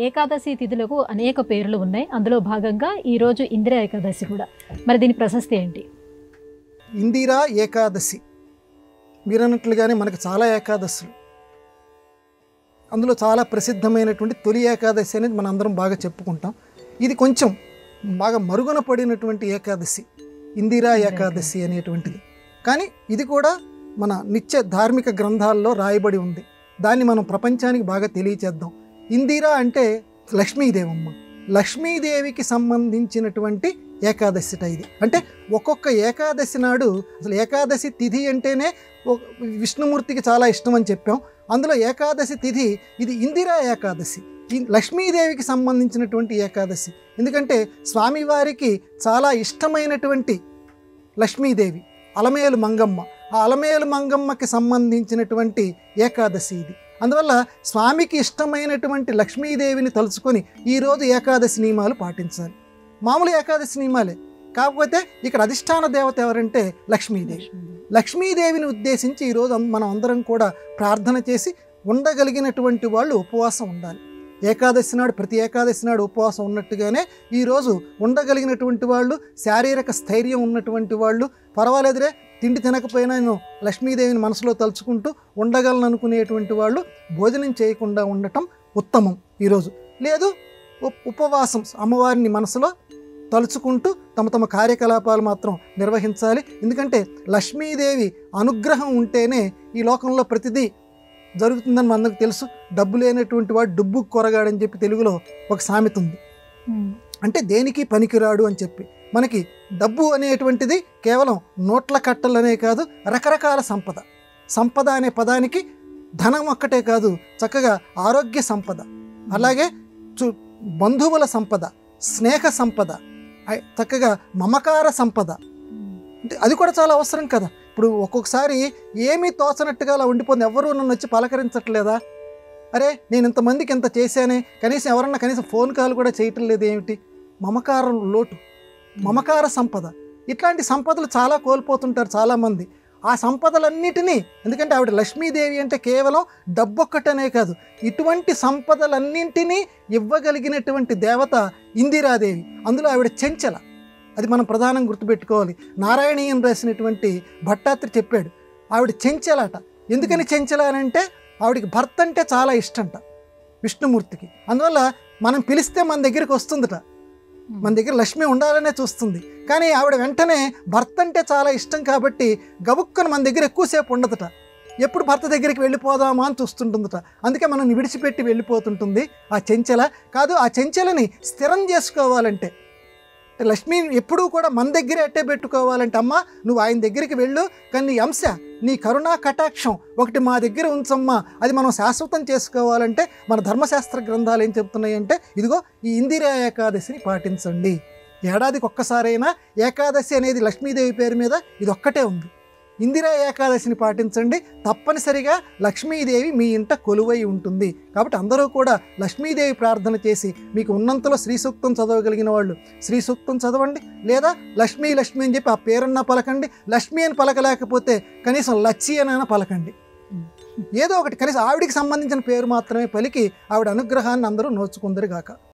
ఏకాదశి తిథులకు అనేక పేర్లు ఉన్నాయి. అందులో భాగంగా ఈరోజు ఇందిరా ఏకాదశి కూడా. మరి దీని ప్రశస్తి ఏంటి? ఇందిరా ఏకాదశి మీరన్నట్లుగానే మనకు చాలా ఏకాదశులు, అందులో చాలా ప్రసిద్ధమైనటువంటి తొలి ఏకాదశి అనేది మనం అందరం బాగా చెప్పుకుంటాం. ఇది కొంచెం బాగా మరుగున పడినటువంటి ఏకాదశి ఇందిరా ఏకాదశి అనేటువంటిది. కానీ ఇది కూడా మన నిత్య ధార్మిక గ్రంథాల్లో రాయబడి ఉంది. దాన్ని మనం ప్రపంచానికి బాగా తెలియచేద్దాం. ఇందిరా అంటే లక్ష్మీదేవమ్మ, లక్ష్మీదేవికి సంబంధించినటువంటి ఏకాదశిట ఇది. అంటే ఒక్కొక్క ఏకాదశి నాడు అసలు ఏకాదశి తిథి అంటేనే విష్ణుమూర్తికి చాలా ఇష్టం అని చెప్పాం. అందులో ఏకాదశి తిథి ఇది ఇందిరా ఏకాదశి, ఈ లక్ష్మీదేవికి సంబంధించినటువంటి ఏకాదశి. ఎందుకంటే స్వామివారికి చాలా ఇష్టమైనటువంటి లక్ష్మీదేవి అలమేలు మంగమ్మ, ఆ అలమేలు మంగమ్మకి సంబంధించినటువంటి ఏకాదశి ఇది. అందువల్ల స్వామికి ఇష్టమైనటువంటి లక్ష్మీదేవిని తలుచుకొని ఈరోజు ఏకాదశి నియమాలు పాటించాలి. మామూలు ఏకాదశి నియమాలే, కాకపోతే ఇక్కడ అధిష్టాన దేవత ఎవరంటే లక్ష్మీదేవి. లక్ష్మీదేవిని ఉద్దేశించి ఈరోజు మనం అందరం కూడా ప్రార్థన చేసి ఉండగలిగినటువంటి వాళ్ళు ఉపవాసం ఉండాలి. ఏకాదశి నాడు ప్రతి ఏకాదశి నాడు ఉపవాసం ఉన్నట్టుగానే ఈరోజు ఉండగలిగినటువంటి వాళ్ళు, శారీరక స్థైర్యం ఉన్నటువంటి వాళ్ళు, పర్వాలేదురే తిండి తినకపోయినా నేను లక్ష్మీదేవిని మనసులో తలుచుకుంటూ ఉండగలను అనుకునేటువంటి వాళ్ళు భోజనం చేయకుండా ఉండటం ఉత్తమం ఈరోజు. లేదు ఉపవాసం అమ్మవారిని మనసులో తలుచుకుంటూ తమ తమ కార్యకలాపాలు మాత్రం నిర్వహించాలి. ఎందుకంటే లక్ష్మీదేవి అనుగ్రహం ఉంటేనే ఈ లోకంలో ప్రతిదీ జరుగుతుందని మనందరికి తెలుసు. డబ్బు లేనటువంటి వాడు డుబ్బు కొరగాడని చెప్పి తెలుగులో ఒక సామెత ఉంది. అంటే దేనికి పనికిరాడు అని చెప్పి. మనకి డబ్బు అనేటువంటిది కేవలం నోట్ల కట్టలనే కాదు, రకరకాల సంపద. సంపద అనే పదానికి ధనం ఒక్కటే కాదు, చక్కగా ఆరోగ్య సంపద, అలాగే బంధువుల సంపద, స్నేహ సంపద, చక్కగా మమకార సంపద, అంటే అది కూడా చాలా అవసరం కదా. ఇప్పుడు ఒక్కొక్కసారి ఏమీ తోచనట్టుగా అలా ఉండిపోతుంది. ఎవరు నన్ను వచ్చి పలకరించట్లేదా, అరే నేను ఇంతమందికి ఇంత చేశానే, కనీసం ఎవరన్నా కనీసం ఫోన్ కాల్ కూడా చేయటం లేదు ఏమిటి? మమకారం లోటు, మమకార సంపద, ఇట్లాంటి సంపదలు చాలా కోల్పోతుంటారు చాలామంది. ఆ సంపదలన్నిటినీ, ఎందుకంటే ఆవిడ లక్ష్మీదేవి అంటే కేవలం డబ్బొక్కటనే కాదు, ఇటువంటి సంపదలన్నింటినీ ఇవ్వగలిగినటువంటి దేవత ఇందిరాదేవి. అందులో ఆవిడ చెంచల, అది మనం ప్రధానంగా గుర్తుపెట్టుకోవాలి. నారాయణీయం రాసినటువంటి భట్టాత్రి చెప్పాడు ఆవిడ చెంచలట. ఎందుకని చెంచల అని అంటే ఆవిడికి భర్త అంటే చాలా ఇష్టంట విష్ణుమూర్తికి. అందువల్ల మనం పిలిస్తే మన దగ్గరికి వస్తుందట, మన దగ్గర లక్ష్మి ఉండాలనే చూస్తుంది. కానీ ఆవిడ వెంటనే భర్త అంటే చాలా ఇష్టం కాబట్టి గబుక్కను మన దగ్గర ఎక్కువసేపు ఉండదట. ఎప్పుడు భర్త దగ్గరికి వెళ్ళిపోదామా అని చూస్తుంటుందట. అందుకే మనం విడిచిపెట్టి వెళ్ళిపోతుంటుంది ఆ చెంచల. కాదు, ఆ చెంచలని స్థిరం చేసుకోవాలంటే, లక్ష్మి ఎప్పుడూ కూడా మన దగ్గరే అట్టే పెట్టుకోవాలంటే, అమ్మ నువ్వు ఆయన దగ్గరికి వెళ్ళు, కానీ నీ అంశ, నీ కరుణా కటాక్షం ఒకటి మా దగ్గర ఉంచమ్మా, అది మనం శాశ్వతం చేసుకోవాలంటే మన ధర్మశాస్త్ర గ్రంథాలు ఏం చెప్తున్నాయంటే, ఇదిగో ఈ ఇందిరా ఏకాదశిని పాటించండి. ఏడాదికి ఒక్కసారైనా ఏకాదశి అనేది లక్ష్మీదేవి పేరు మీద ఇది ఒక్కటే ఉంది. ఇందిరా ఏకాదశిని పాటించండి, తప్పనిసరిగా లక్ష్మీదేవి మీ ఇంట కొలువై ఉంటుంది. కాబట్టి అందరూ కూడా లక్ష్మీదేవి ప్రార్థన చేసి, మీకు ఉన్నంతలో శ్రీ సూక్తం చదవగలిగిన వాళ్ళు శ్రీ సూక్తం చదవండి, లేదా లక్ష్మీ లక్ష్మి అని చెప్పి ఆ పేరన్నా పలకండి. లక్ష్మి అని పలకలేకపోతే కనీసం లచ్చి అనైనా పలకండి. ఏదో ఒకటి, కనీసం ఆవిడికి సంబంధించిన పేరు మాత్రమే పలికి ఆవిడ అనుగ్రహాన్ని అందరూ నోచుకుందరు గాక.